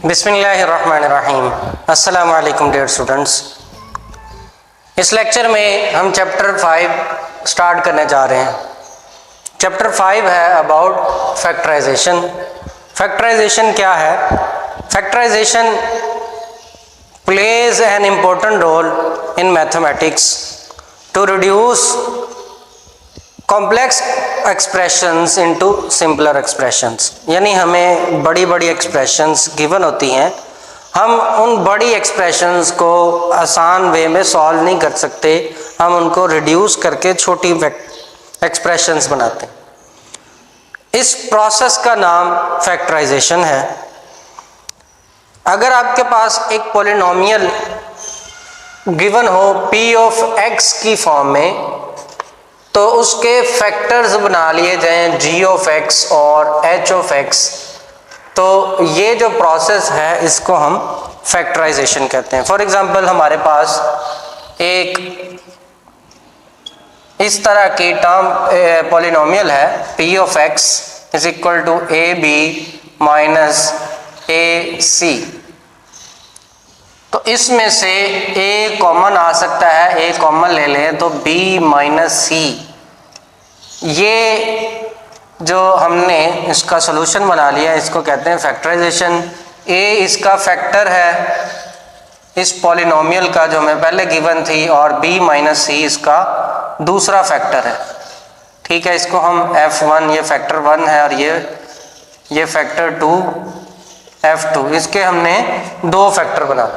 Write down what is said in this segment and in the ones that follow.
बिस्मिल्लाहिर्रहमानिर्रहीम। अस्सलाम वालेकुम डियर स्टूडेंट्स। इस लेक्चर में हम चैप्टर 5 स्टार्ट करने जा रहे हैं। चैप्टर 5 है अबाउट फैक्टराइजेशन। फैक्टराइजेशन क्या है? Factorization plays an important role in mathematics to reduce complex expressions into simpler expressions. यानी हमें बड़ी बड़ी एक्सप्रेशंस गिवन होती हैं, हम उन बड़ी एक्सप्रेशंस को आसान वे में सॉल्व नहीं कर सकते, हम उनको रिड्यूस करके छोटी एक्सप्रेशंस बनाते हैं। इस प्रोसेस का नाम फैक्टराइजेशन है। अगर आपके पास एक पॉलिनोमियल गिवन हो p ऑफ x की फॉर्म में, तो उसके फैक्टर्स बना लिए जाएं g ऑफ x और h ऑफ x, तो ये जो प्रोसेस है इसको हम फैक्टराइजेशन कहते हैं। फॉर एग्जांपल हमारे पास एक इस तरह की टर्म पॉलिनोमियल है p of x is equal to ab minus ac। तो इसमें से a कॉमन आ सकता है, a कॉमन ले लें तो b माइनस c। ये जो हमने इसका सॉल्यूशन बना लिया इसको कहते हैं फैक्टराइजेशन। a इसका फैक्टर है इस पॉलिनोमियल का जो हमें पहले गिवन थी, और b माइनस c इसका दूसरा फैक्टर है। ठीक है, इसको हम f1, ये फैक्टर 1 है और ये फैक्टर 2 f2, इसके हमने दो फैक्टर बना।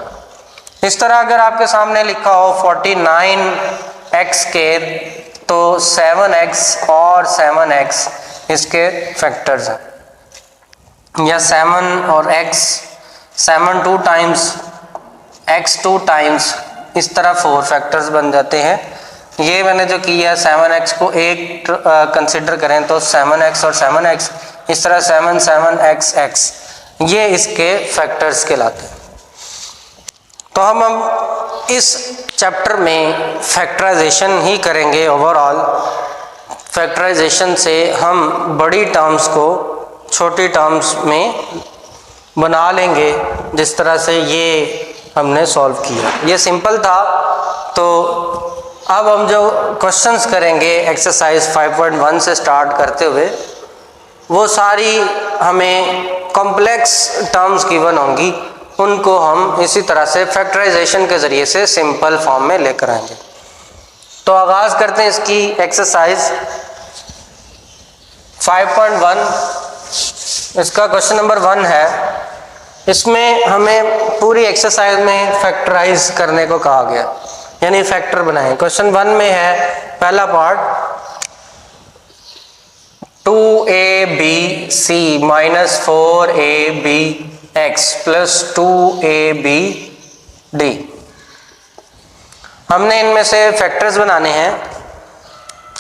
इस तरह अगर आपके सामने लिखा हो 49x के, तो 7x और 7x इसके फैक्टर्स हैं, या 7 और x, 7 2 टाइम्स x 2 टाइम्स, इस तरह 4 फैक्टर्स बन जाते हैं। ये मैंने जो किया 7x को एक कंसिडर करें तो 7x और 7x, इस तरह 7 7x x, ये इसके फैक्टर्स कहलाते हैं। तो हम इस चैप्टर में फैक्टराइजेशन ही करेंगे। ओवरऑल फैक्टराइजेशन से हम बड़ी टर्म्स को छोटी टर्म्स में बना लेंगे, जिस तरह से ये हमने सॉल्व किया। ये सिंपल था। तो अब हम जो क्वेश्चंस करेंगे एक्सरसाइज 5.1 से स्टार्ट करते हुए, वो सारी हमें कॉम्प्लेक्स टर्म्स गिवन होंगी, उनको हम इसी तरह से फैक्टराइजेशन के ज़रिए से सिंपल फॉर्म में लेकर आएंगे। तो आगाज़ करते हैं इसकी एक्सरसाइज 5.1। इसका क्वेश्चन नंबर 1 है। इसमें हमें पूरी एक्सरसाइज में फैक्टराइज करने को कहा गया, यानी फैक्टर बनाएं। क्वेश्चन 1 में है पहला part 2abc minus 4abx plus 2abd। हमने इनमें से फैक्टर्स बनाने हैं।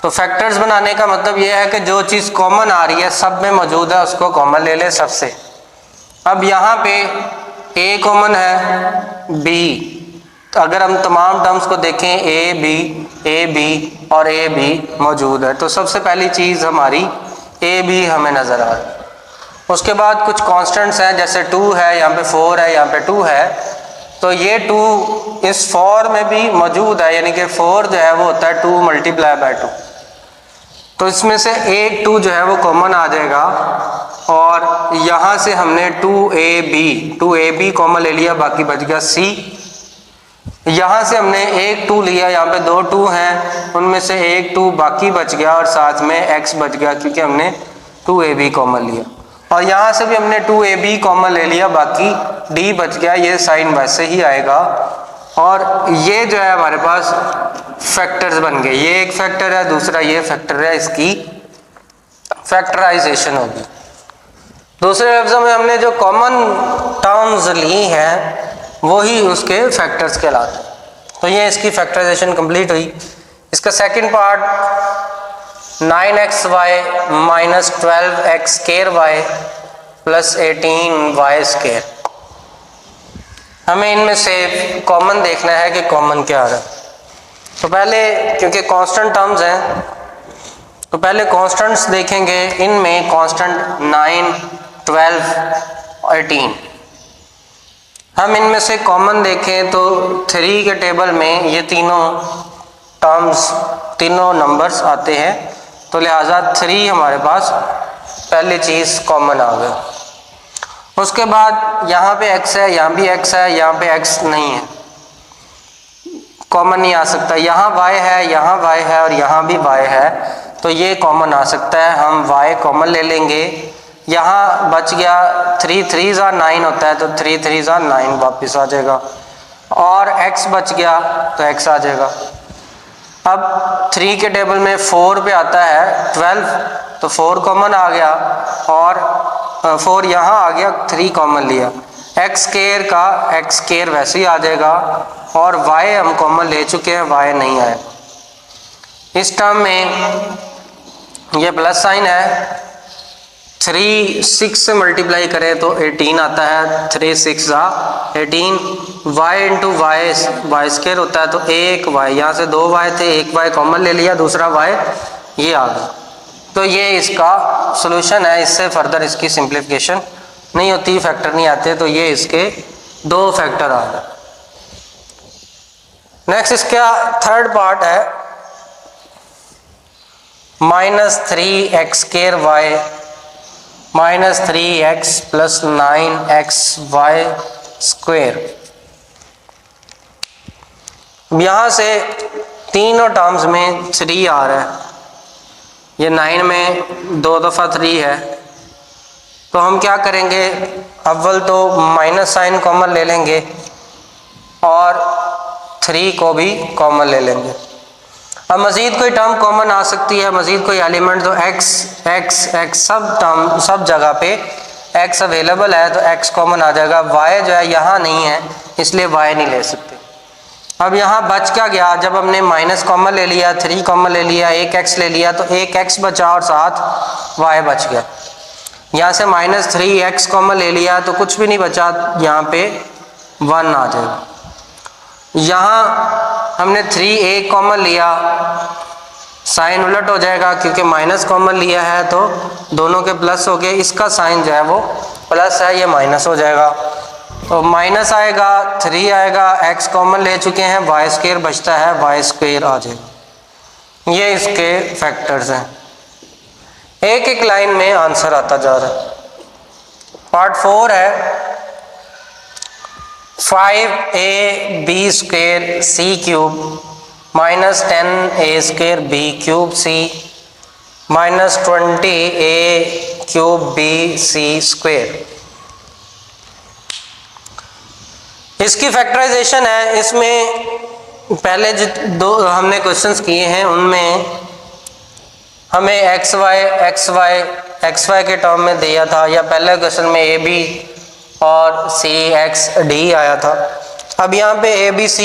तो फैक्टर्स बनाने का मतलब यह है कि जो चीज़ कॉमन आ रही है, सब में मौजूद है, उसको कॉमन ले लें सबसे। अब यहाँ पे a कॉमन है, b, तो अगर हम तमाम टर्म्स को देखें a b और a b मौजूद है, तो सबसे पहली चीज़ हमारी a b हमें नज़र आ रही है। उसके बाद कुछ कांस्टेंट्स हैं, जैसे 2 है, यहाँ पे 4 है, यहाँ पे 2 है, तो ये 2 इस 4 में भी मौजूद है, यानी कि 4 जो है वो होता है 2 मल्टीप्लाई बाय 2। तो इसमें से एक 2 जो है वो कॉमन आ जाएगा, और यहाँ से हमने 2ab कॉमन ले लिया, बाकी बच गया c। यहाँ से हमने एक 2 लिया, यहाँ पे 2 2 हैं, उनमें से एक 2 बाकी बच गया, और साथ में x बच गया क्योंकि हमने 2ab कॉमन लिया। और यहाँ से भी हमने 2ab कॉमन ले लिया, बाकी d बच गया। ये साइन वैसे ही आएगा, और ये जो है हमारे पास फैक्टर्स बन गए। ये एक फैक्टर है, दूसरा ये फैक्टर है, इसकी फैक्टराइजेशन होगी। दूसरे लफ्ज़ों में हमने जो कॉमन टर्म्स ली हैं वही उसके फैक्टर्स कहलाते हैं। तो ये इसकी फैक्टराइजेशन कंप्लीट हुई। इसका second part 9xy minus 12x square y plus 18y square. हमें इनमें से कॉमन देखना है कि कॉमन क्या आ रहा है। तो पहले, क्योंकि कांस्टेंट टर्म्स हैं, तो पहले कांस्टेंट्स देखेंगे। इनमें कांस्टेंट 9, 12, 18, हम इनमें से कॉमन देखें तो 3 के टेबल में ये तीनों टर्म्स, तीनों नंबर्स आते हैं, तो लिहाजा 3 हमारे पास पहली चीज़ कॉमन आ गई। उसके बाद यहाँ पे x है, यहाँ भी x है, यहाँ पे x नहीं है, कॉमन नहीं आ सकता। यहाँ y है, यहाँ y है और यहाँ भी y है, तो ये कॉमन आ सकता है, हम y कॉमन ले लेंगे। यहाँ बच गया 3 3 9 होता है, तो 3 3 9 वापस आ जाएगा, और x बच गया तो x आ जाएगा। अब 3 के टेबल में 4 पे आता है 12, तो 4 कॉमन आ गया, और 4 यहाँ आ गया, 3 कॉमन लिया, x स्क्वायर का x स्क्वायर वैसे ही आ जाएगा, और y हम कॉमन ले चुके हैं, y नहीं आया। इस टर्म में ये प्लस साइन है, 3 6 से मल्टीप्लाई करें तो 18 आता है, 3 6 18, y इंटू वाई स्क्वायर होता है, तो 1 y, यहाँ से 2 y थे, 1 y कॉमन ले लिया, दूसरा y ये आ गया। तो ये इसका सॉल्यूशन है, इससे फर्दर इसकी सिंप्लीफिकेशन नहीं होती, फैक्टर नहीं आते, तो ये इसके 2 फैक्टर आ गए। नेक्स्ट इसका थर्ड पार्ट है -3x² y -3x + 9xy²। यहाँ से तीनों टर्म्स में 3 आ रहा है, ये 9 में 2 दफ़ा 3 है, तो हम क्या करेंगे, अव्वल तो माइनस साइन कॉमन ले लेंगे और 3 को भी कॉमन ले लेंगे। अब मज़ीद कोई टर्म कॉमन आ सकती है, मज़ीद कोई एलिमेंट, तो x सब टर्म, सब जगह पे x अवेलेबल है, तो x कॉमन आ जाएगा। y जो है यहाँ नहीं है, इसलिए y नहीं ले सकते। अब यहाँ बच क्या गया, जब हमने माइनस कॉमन ले लिया, 3 कॉमन ले लिया, 1x ले लिया, तो 1x बचा और साथ y बच गया। यहाँ से -3x कॉमन ले लिया तो कुछ भी नहीं बचा, यहाँ पे 1 आ जाएगा। यहाँ हमने 3a कॉमन लिया, साइन उलट हो जाएगा क्योंकि माइनस कॉमन लिया है, तो दोनों के प्लस हो गए, इसका साइन जो है वो प्लस है, ये माइनस हो जाएगा, तो माइनस आएगा, 3 आएगा, x कॉमन ले चुके हैं, y² बचता है, y² आ जाएगा। ये इसके फैक्टर्स हैं, एक एक लाइन में आंसर आता जा रहा है। पार्ट 4 है 5ab² c³ -10a² b³ -20a³ bc²। इसकी फैक्टराइजेशन है, इसमें पहले जो 2 हमने क्वेश्चंस किए हैं उनमें हमें xy के टर्म में दिया था, या पहले क्वेश्चन में ab और cxd आया था। अब यहाँ पे abc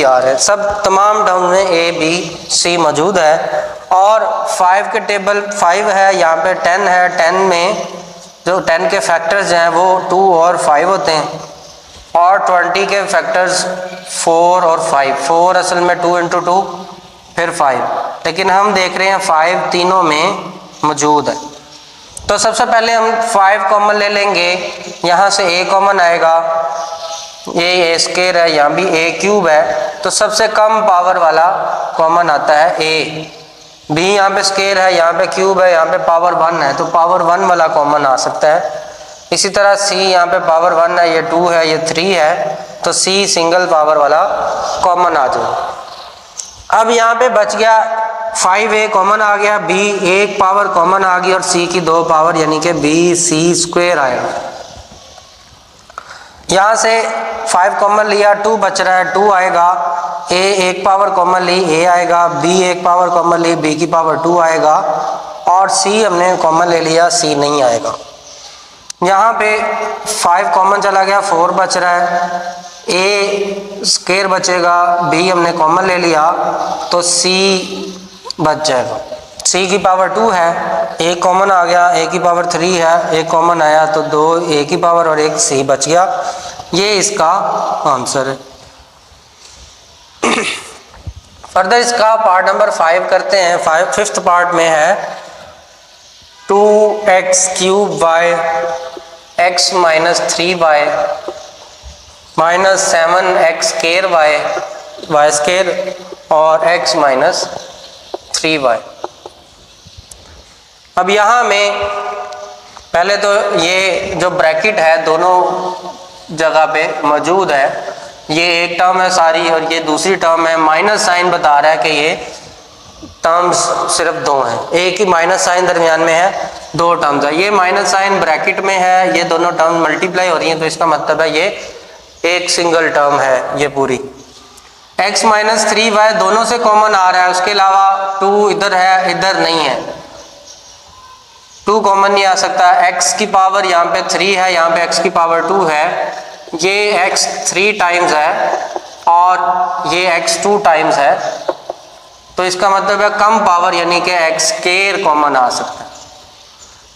आ रहे हैं, सब तमाम टर्म में abc मौजूद है, और 5 के टेबल 5 है, यहाँ पे 10 है, 10 में जो 10 के फैक्टर्स हैं वो 2 और 5 होते हैं, और 20 के फैक्टर्स 4 और 5, 4 असल में 2 × 2 फिर 5, लेकिन हम देख रहे हैं 5 तीनों में मौजूद है। तो सबसे पहले हम 5 कॉमन ले लेंगे, यहाँ से a कॉमन आएगा, ये a² है, यहाँ भी a³ है, तो सबसे कम पावर वाला कॉमन आता है a, b यहाँ पे स्क्वायर है, यहाँ पे क्यूब है, यहाँ पे पावर 1 है, तो पावर 1 वाला कॉमन आ सकता है। इसी तरह c यहाँ पे पावर 1 है, ये 2 है, ये 3 है, तो c सिंगल पावर वाला कॉमन आ जाएगा। अब यहाँ पे बच गया 5a कॉमन आ गया, b 1 पावर कॉमन आ गई, और c की 2 पावर यानी कि bc² आएगा। यहाँ से 5 कॉमन लिया, 2 बच रहा है, 2 आएगा, a 1 पावर कॉमन ली, a आएगा, b 1 पावर कॉमन ली, b की पावर 2 आएगा, और c हमने कॉमन ले लिया, c नहीं आएगा। यहाँ पे 5 कॉमन चला गया, 4 बच रहा है, a² बचेगा, b हमने कॉमन ले लिया, तो c बच जाएगा, c की पावर 2 है, a कॉमन आ गया, a की पावर 3 है, a कॉमन आया, तो 2 a की पावर और 1 c बच गया। ये इसका आंसर है। फर्दर इसका पार्ट नंबर 5 करते हैं। 5th पार्ट में है 2x³ y x minus 3y minus 7x square y square और x माइनस 3y। अब यहाँ में पहले तो ये जो ब्रैकेट है दोनों जगह पे मौजूद है, ये एक टर्म है सारी और ये दूसरी टर्म है। माइनस साइन बता रहा है कि ये टर्म्स सिर्फ दो हैं, एक ही माइनस साइन दरमियान में है, दो टर्म्स है। ये माइनस साइन ब्रैकेट में है, ये दोनों टर्म मल्टीप्लाई हो रही हैं, तो इसका मतलब है ये एक सिंगल टर्म है ये पूरी। x माइनस 3y दोनों से कॉमन आ रहा है, उसके अलावा 2 इधर है, इधर नहीं है, 2 कॉमन नहीं आ सकता। x की पावर यहाँ पे 3 है, यहाँ पे x की पावर 2 है, ये x 3 टाइम्स है और ये x 2 टाइम्स है, तो इसका मतलब है कम पावर यानी कि x स्केयर कॉमन आ सकता है।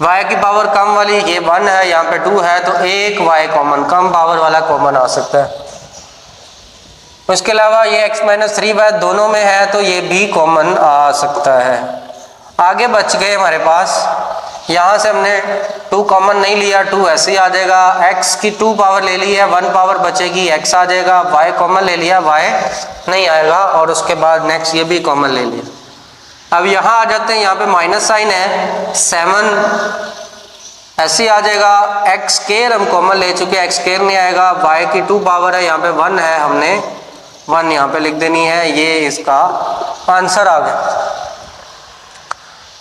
y की पावर कम वाली ये 1 है, यहाँ पे 2 है, तो एक y कॉमन कम पावर वाला कॉमन आ सकता है। उसके अलावा ये x माइनस 3y दोनों में है, तो ये भी कॉमन आ सकता है। आगे बच गए हमारे पास, यहाँ से हमने 2 कॉमन नहीं लिया, 2 ऐसे ही आ जाएगा। x की 2 पावर ले ली है, 1 पावर बचेगी, x आ जाएगा। y कॉमन ले लिया, y नहीं आएगा, और उसके बाद नेक्स्ट ये भी कॉमन ले लिया। अब यहाँ आ जाते हैं, यहाँ पे माइनस साइन है, 7 ऐसे ही आ जाएगा। x स्केयर हम कॉमन ले चुके हैं, x स्केयर नहीं आएगा। y की 2 पावर है, यहाँ पे 1 है, हमने 1 यहाँ पे लिख देनी है, ये इसका आंसर आ गया।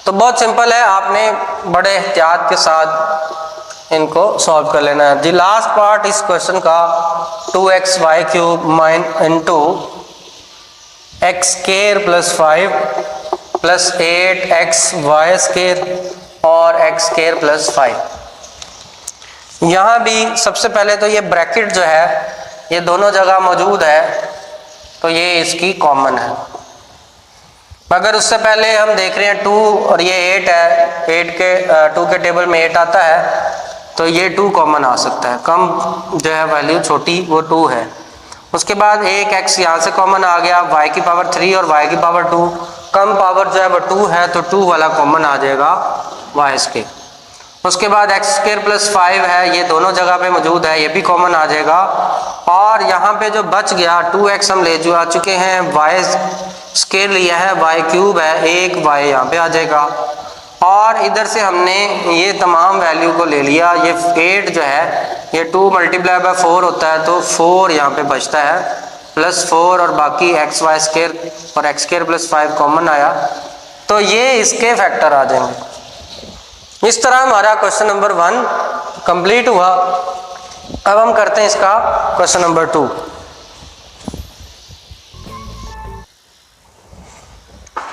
तो बहुत सिंपल है, आपने बड़े एहतियात के साथ इनको सॉल्व कर लेना है। द लास्ट पार्ट इस क्वेश्चन का 2xy cube into x square plus 5 plus 8xy square और x स्केयर प्लस 5। यहाँ भी सबसे पहले तो ये ब्रैकेट जो है ये दोनों जगह मौजूद है, तो ये इसकी कॉमन है। मगर उससे पहले हम देख रहे हैं 2 और ये 8 है, 2 के टेबल में 8 आता है, तो ये 2 कॉमन आ सकता है। कम जो है वैल्यू छोटी वो 2 है। उसके बाद एक x यहाँ से कॉमन आ गया, y की पावर 3 और y की पावर 2, कम पावर जो है वो 2 है, तो 2 वाला कॉमन आ जाएगा y स्केयर। उसके बाद x स्केयर प्लस 5 है, ये दोनों जगह पे मौजूद है, ये भी कॉमन आ जाएगा। और यहाँ पे जो बच गया 2x हम ले आ चुके हैं, y स्केयर लिया है, y क्यूब है, एक y यहाँ पे आ जाएगा। और इधर से हमने ये तमाम वैल्यू को ले लिया, ये 8 जो है ये 2 मल्टीप्लाई बाय 4 होता है, तो 4 यहाँ पे बचता है प्लस 4 और बाकी एक्स वाई स्केयर और एक्स स्केयर प्लस 5 कॉमन आया, तो ये इसके फैक्टर आ जाएंगे। इस तरह हमारा क्वेश्चन नंबर 1 कंप्लीट हुआ। अब हम करते हैं इसका क्वेश्चन नंबर 2।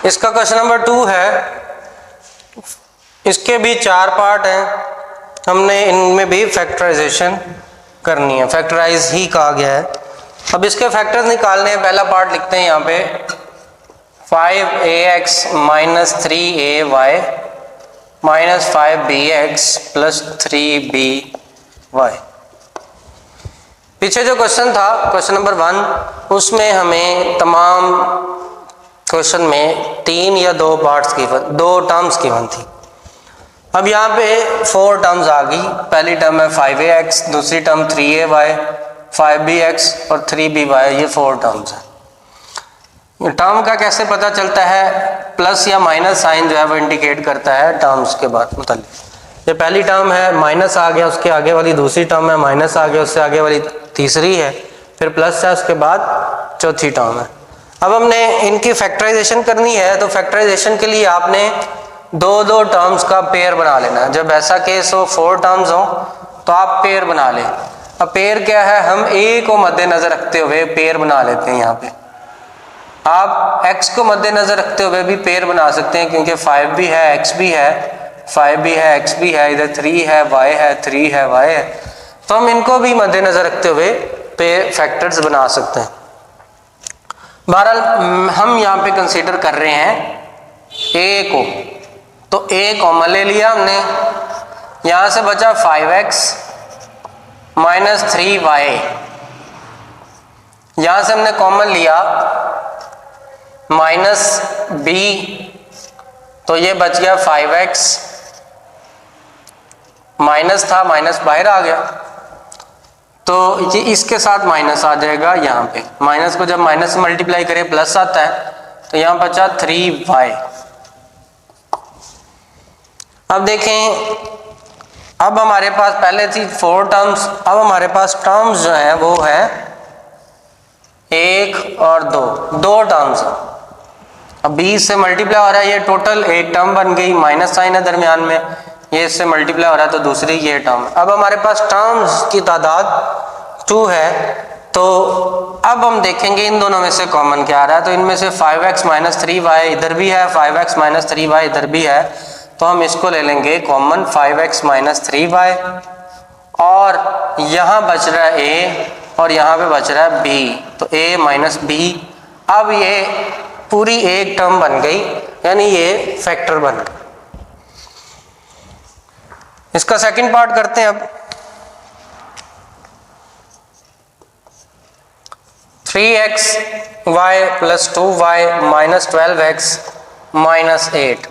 इसका क्वेश्चन नंबर 2 है, इसके भी 4 पार्ट हैं, हमने इनमें भी फैक्टराइजेशन करनी है, फैक्टराइज ही कहा गया है। अब इसके फैक्टर्स निकालने हैं। पहला पार्ट लिखते हैं यहाँ पे 5ax minus 3ay minus 5bx plus 3by। पीछे जो क्वेश्चन था क्वेश्चन नंबर 1, उसमें हमें तमाम क्वेश्चन में 3 या 2 पार्ट्स गिवन, 2 टर्म्स गिवन थी। अब यहाँ पे 4 टर्म्स आ गई। पहली टर्म है 5ax, दूसरी टर्म 3ay, 5bx और 3by, ये 4 टर्म्स हैं। टर्म का कैसे पता चलता है? प्लस या माइनस साइन जो है वो इंडिकेट करता है टर्म्स के बाद मतलब। ये पहली टर्म है, माइनस आ गया, उसके आगे वाली दूसरी टर्म है, माइनस आ गया, उससे आगे वाली तीसरी है, फिर प्लस है, उसके बाद चौथी टर्म है। अब हमने इनकी फैक्टराइजेशन करनी है, तो फैक्टराइजेशन के लिए आपने 2-2 टर्म्स का पेयर बना लेना। जब ऐसा केस हो 4 टर्म्स हो तो आप पेयर बना लें। अब पेयर क्या है, हम ए को मद्देनजर रखते हुए पेयर बना लेते हैं। यहाँ पे आप x को मद्देनजर रखते हुए भी पेयर बना सकते हैं, क्योंकि 5 भी है, x भी है, 5 भी है, x भी है, इधर 3 है, y है, 3 है, y है, तो हम इनको भी मद्देनजर रखते हुए पेयर फैक्टर्स बना सकते हैं। बहरहाल हम यहाँ पे कंसीडर कर रहे हैं a को, तो a कॉमन ले लिया हमने, यहाँ से बचा 5x माइनस 3y, यहाँ से हमने कॉमन लिया माइनस b, तो ये बच गया 5x माइनस था, माइनस बाहर आ गया, तो ये इसके साथ माइनस आ जाएगा यहाँ पे। माइनस को जब माइनस से मल्टीप्लाई करें प्लस आता है, तो यहाँ बचा 3y। अब देखें, अब हमारे पास पहले थी 4 टर्म्स, अब हमारे पास टर्म्स जो है वो है 1 और 2 टर्म्स। अब 20 से मल्टीप्लाई हो रहा है, ये टोटल एक टर्म बन गई, माइनस साइन है दरमियान में, ये इससे मल्टीप्लाई हो रहा है तो दूसरी ये टर्म। अब हमारे पास टर्म्स की तादाद 2 है, तो अब हम देखेंगे इन दोनों में से कॉमन क्या आ रहा है। तो इनमें से 5x माइनस 3y इधर भी है, 5x माइनस 3y इधर भी है, तो हम इसको ले लेंगे कॉमन 5x माइनस 3y, और यहाँ बच रहा है a और यहाँ पे बच रहा है b, तो a माइनस b। अब ये पूरी एक टर्म बन गई, यानी ये फैक्टर बन गया। इसका सेकंड पार्ट करते हैं अब। 3xy plus 2y minus 12x minus 8।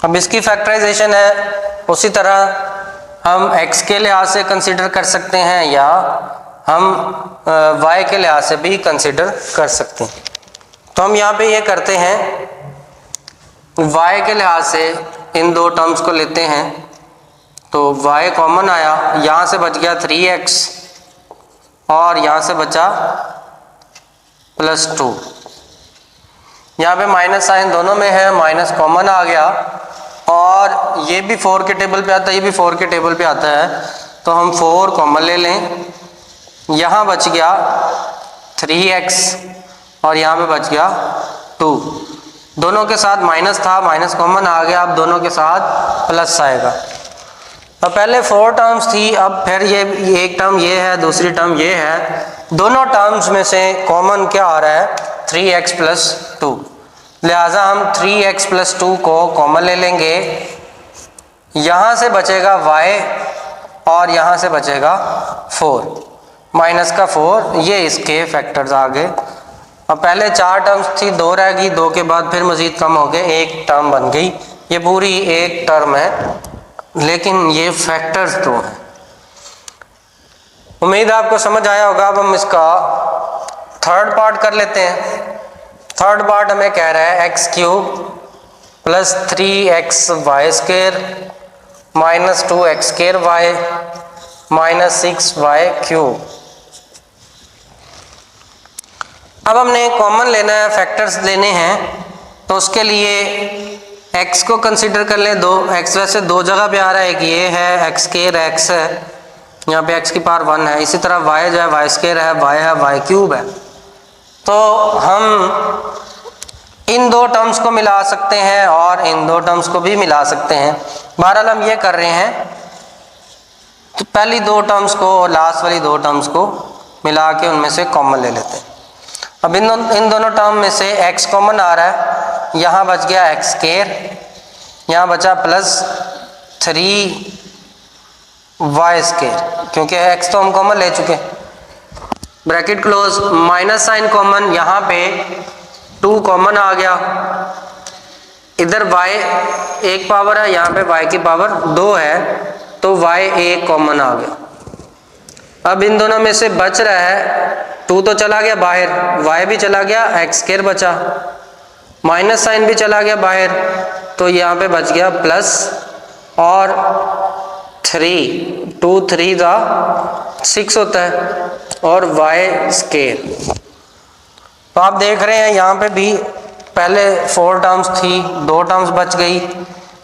अब इसकी फैक्टराइजेशन है, उसी तरह हम x के लिहाज से कंसिडर कर सकते हैं या हम y के लिहाज से भी कंसिडर कर सकते हैं। तो हम यहाँ पे ये करते हैं, y के लिहाज से इन दो टर्म्स को लेते हैं, तो y कॉमन आया, यहाँ से बच गया 3x और यहाँ से बचा प्लस 2। यहाँ पे माइनस साइन दोनों में है, माइनस कॉमन आ गया, और ये भी 4 के टेबल पे आता है, ये भी 4 के टेबल पे आता है, तो हम 4 कॉमन ले लें। यहाँ बच गया 3x और यहाँ पे बच गया 2। दोनों के साथ माइनस था, माइनस कॉमन आ गया, अब दोनों के साथ प्लस आएगा। अब पहले 4 टर्म्स थी, अब फिर ये एक टर्म ये है, दूसरी टर्म ये है, दोनों टर्म्स में से कॉमन क्या आ रहा है 3x प्लस 2, लिहाजा हम 3x प्लस 2 को कॉमन ले लेंगे। यहाँ से बचेगा y और यहाँ से बचेगा 4, माइनस का 4, ये इसके फैक्टर्स आ गए। अब पहले 4 टर्म्स थी, 2 रह गई, 2 के बाद फिर मज़ीद कम हो गए, एक टर्म बन गई। ये पूरी एक टर्म है, लेकिन ये फैक्टर्स 2 हैं। उम्मीद है आपको समझ आया होगा। अब हम इसका थर्ड पार्ट कर लेते हैं। थर्ड पार्ट हमें कह रहा है x cube plus 3xy square minus 2x square y minus 6y cube. अब हमने कॉमन लेना है, फैक्टर्स लेने हैं, तो उसके लिए x को कंसीडर कर लें। 2x वैसे 2 जगह पे आ रहा है, एक ये है x स्क्वायर x है, यहाँ पे x की पावर 1 है, इसी तरह y जो है y स्क्वायर है, y है y क्यूब है। तो हम इन 2 टर्म्स को मिला सकते हैं और इन 2 टर्म्स को भी मिला सकते हैं। बहरहाल हम ये कर रहे हैं, तो पहली 2 टर्म्स को और लास्ट वाली 2 टर्म्स को मिला के उनमें से कॉमन ले लेते हैं। अब इन दोनों टर्म में से x कॉमन आ रहा है, यहाँ बच गया x स्क्वायर, यहाँ बचा प्लस 3y स्क्वायर, क्योंकि x तो हम कॉमन ले चुके। Bracket close, minus sign common, यहाँ पे 2 कॉमन आ गया, इधर y एक पावर है, यहाँ पे y की पावर 2 है, तो y एक कॉमन आ गया। अब इन दोनों में से बच रहा है 2 तो चला गया बाहर, y भी चला गया, x स्क्वायर बचा, माइनस साइन भी चला गया बाहर, तो यहाँ पे बच गया प्लस और 3, 2 3 का 6 होता है, और y स्क्वायर। तो आप देख रहे हैं यहाँ पे भी पहले 4 टर्म्स थी, 2 टर्म्स बच गई।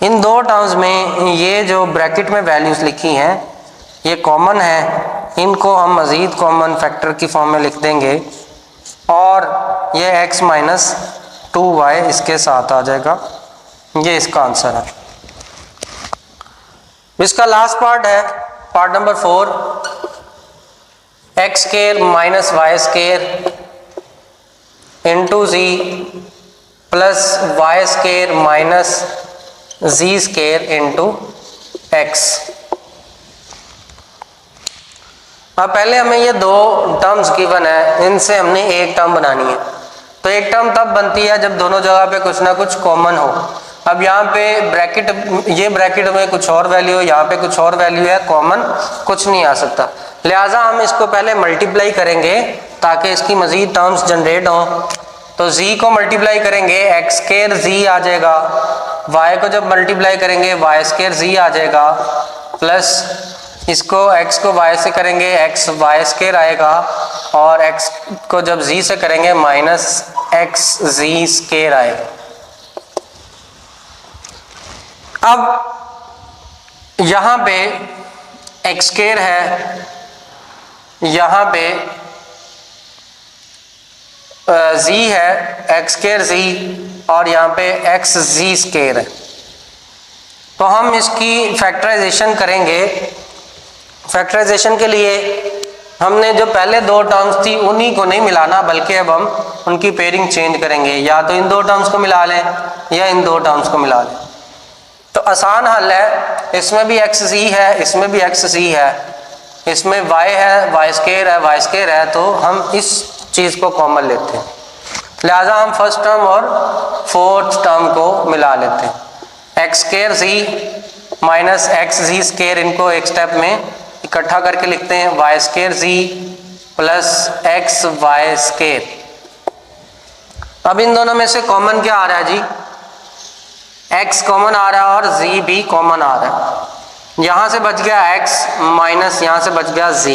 इन 2 टर्म्स में ये जो ब्रैकेट में वैल्यूज लिखी हैं ये कॉमन है, इनको हम मज़ीद कॉमन फैक्टर की फॉर्म में लिख देंगे, और ये x माइनस 2y इसके साथ आ जाएगा। ये इसका आंसर है। इसका लास्ट पार्ट है part number 4, x square minus y square into z plus y square minus z square into x। अब पहले हमें ये 2 टर्म्स गिवन है, इनसे हमने एक टर्म बनानी है। तो एक टर्म तब बनती है जब दोनों जगह पे कुछ ना कुछ कॉमन हो। अब यहाँ पे ब्रैकेट, ये ब्रैकेट में कुछ और वैल्यू है, यहाँ पे कुछ और वैल्यू है, कॉमन कुछ नहीं आ सकता, लिहाजा हम इसको पहले मल्टीप्लाई करेंगे ताकि इसकी मजीद टर्म्स जनरेट हों। तो z को मल्टीप्लाई करेंगे x स्क्वायर z आ जाएगा, y को जब मल्टीप्लाई करेंगे y स्क्वायर z आ जाएगा, प्लस इसको x को y से करेंगे x y स्क्वायर आएगा, और x को जब z से करेंगे माइनस x z स्क्वायर आएगा। अब यहाँ पे x स्क्वायर है, यहाँ पे z है x स्क्वायर z, और यहाँ पे x z स्क्वायर है। तो हम इसकी फैक्टराइजेशन करेंगे। फैक्टराइजेशन के लिए हमने जो पहले दो टर्म्स थी उन्हीं को नहीं मिलाना, बल्कि अब हम उनकी पेयरिंग चेंज करेंगे, या तो इन दो टर्म्स को मिला लें या इन दो टर्म्स को मिला लें। तो आसान हल है, इसमें भी एक्स जी है, इसमें भी एक्स जी है, इसमें y है, y स्क्वायर है, y स्क्वायर है, तो हम इस चीज़ को कॉमन लेते हैं, लिहाजा हम फर्स्ट टर्म और फोर्थ टर्म को मिला लेते हैं। एक्स स्क्वायर जी माइनस एक्स जी स्क्वायर, इनको एक स्टेप में इकट्ठा करके लिखते हैं, y स्क्वायर जी प्लस एक्स वाई स्क्वायर। अब इन दोनों में से कॉमन क्या आ रहा है जी, x कॉमन आ रहा है और z भी कॉमन आ रहा है। यहाँ से बच गया x माइनस यहाँ से बच गया z,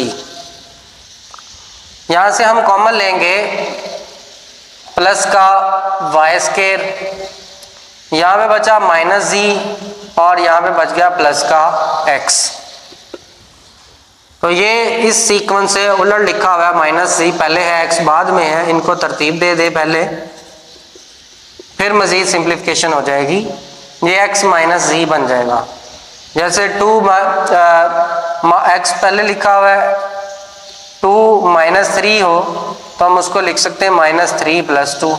यहाँ से हम कॉमन लेंगे प्लस का y स्क्वायर, यहाँ पे बचा माइनस z, और यहाँ पे बच गया प्लस का x। तो ये इस सीक्वेंस से उलट लिखा हुआ है, माइनस z पहले है x बाद में है, इनको तरतीब दे दे पहले, फिर मजीद सिंप्लीफिकेशन हो जाएगी, ये x माइनस z बन जाएगा। जैसे 2 x पहले लिखा हुआ है, 2 माइनस 3 हो तो हम उसको लिख सकते हैं माइनस 3 प्लस 2,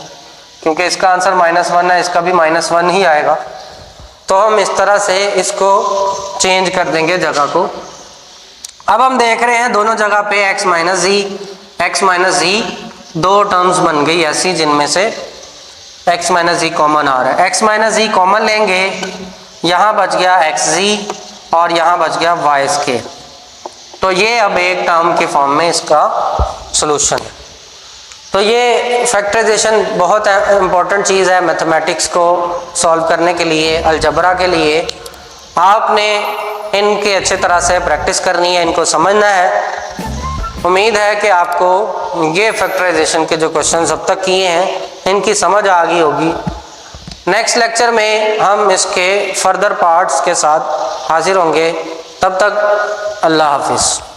क्योंकि इसका आंसर -1 है, इसका भी -1 ही आएगा। तो हम इस तरह से इसको चेंज कर देंगे जगह को। अब हम देख रहे हैं दोनों जगह पे x माइनस z दो टर्म्स बन गई ऐसी जिनमें से x माइनस z कॉमन आ रहा है। x माइनस z कॉमन लेंगे, यहाँ बच गया xz और यहाँ बच गया y स्क्वायर। तो ये अब एक टर्म के फॉर्म में इसका सॉल्यूशन है। तो ये फैक्टराइजेशन बहुत इंपॉर्टेंट चीज़ है मैथमेटिक्स को सॉल्व करने के लिए, अलजबरा के लिए। आपने इनके अच्छे तरह से प्रैक्टिस करनी है, इनको समझना है। उम्मीद है कि आपको ये फैक्टराइजेशन के जो क्वेश्चंस अब तक किए हैं इनकी समझ आ गई होगी। नेक्स्ट लेक्चर में हम इसके फर्दर पार्ट्स के साथ हाजिर होंगे। तब तक अल्लाह हाफिज़।